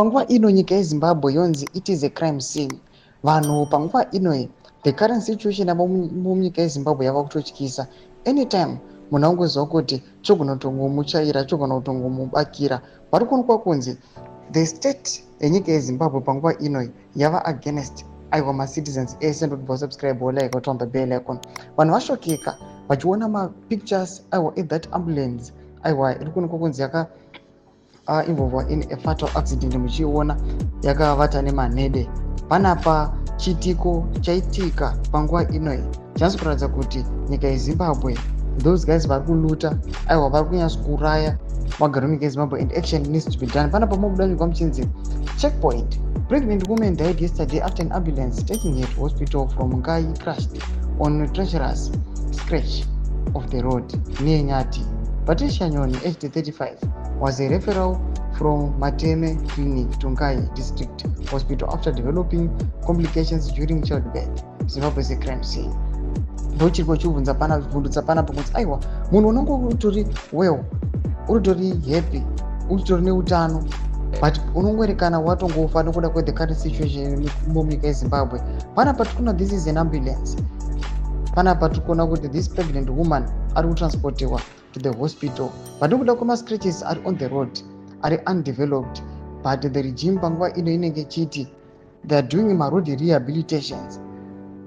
Panguva ino nyika yeZimbabwe yonzi it is a crime scene. Vanhu panguva ino the current situation munyika yeZimbabwe yava kutotyisa. Anytime munhu angozwa kuti chogona kutongomuchaira, chogona kutongomubakira. Vari kuonekwa kunzi the state yenyika yeZimbabwe panguva ino yava against aiwa macitizens ese ndoti subscribe like on the bell icon. Vanhu vashokeka vachiona mapictures aiwa that ambulance aiwa iri kuonekwa kunzi involved in a fatal accident muchiona yakavata nemanhede. Panapa chitiko chaitika panguva inoyi chanzi kuratidza kuti nyika yeZimbabwe those guys vari kuluta aiwa vari kunyatsokuraya vagari munyika yeZimbabwe and action needs to be done. Panapa mobudanikwa muchinzi checkpoint pregnant woman died yesterday after an ambulance taking her to hospital from Ngai crashed on a treacherous stretch of the road near Nyati. Patricia Nyoni, aged 35, was a referral from Mateme Clinic to Ngai District Hospital after developing complications during childbirth. Zimbabwe is a crime scene. Ndochiri kuchibvunza panapa kuti aiwa munhu unenge utori well, uritori happy, uchitori neutano, but unongoerekana watongofa nekuda the current situation munyika yeZimbabwe. Panapa tikuna this is an ambulance. Panapa tikuna kuti this pregnant woman ari kutransportiwa to the hospital, but nekuda kwema-scratches are on the road are undeveloped, but the regime panguva ino inenge chiti they are doing road rehabilitations.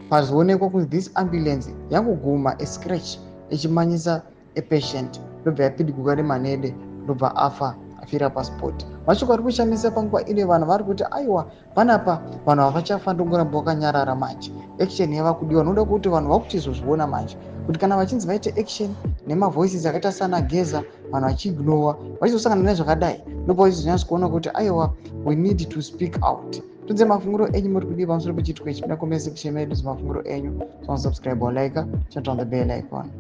Pazoonekwa kuti this ambulance yangoguma a scratch ichimanyisa a patient ndobva yapidiguka nemanhede ndobva afa afira pasport. Mashoko ari kushamisa panguva ino vanhu vari kuti aiwa panapa vanhu havachafa ndongoramba vakanyarara manje. Action yava kudiwa noda kuti vanhu vakuchizozviona manje kuti kana vachinzi vaite action nemavoices akaita sana Geza vanhu vachiignowa vachizosangana nezvakadai ndobva vachizonyatsa kuona kuti aiwa we need to speak out. Tudze mafunguro enyu muri kudii pamusoro pechitiko ichi. Muda comment section medu mafunguro enyu. Subscribe or like, turn on the bell icon.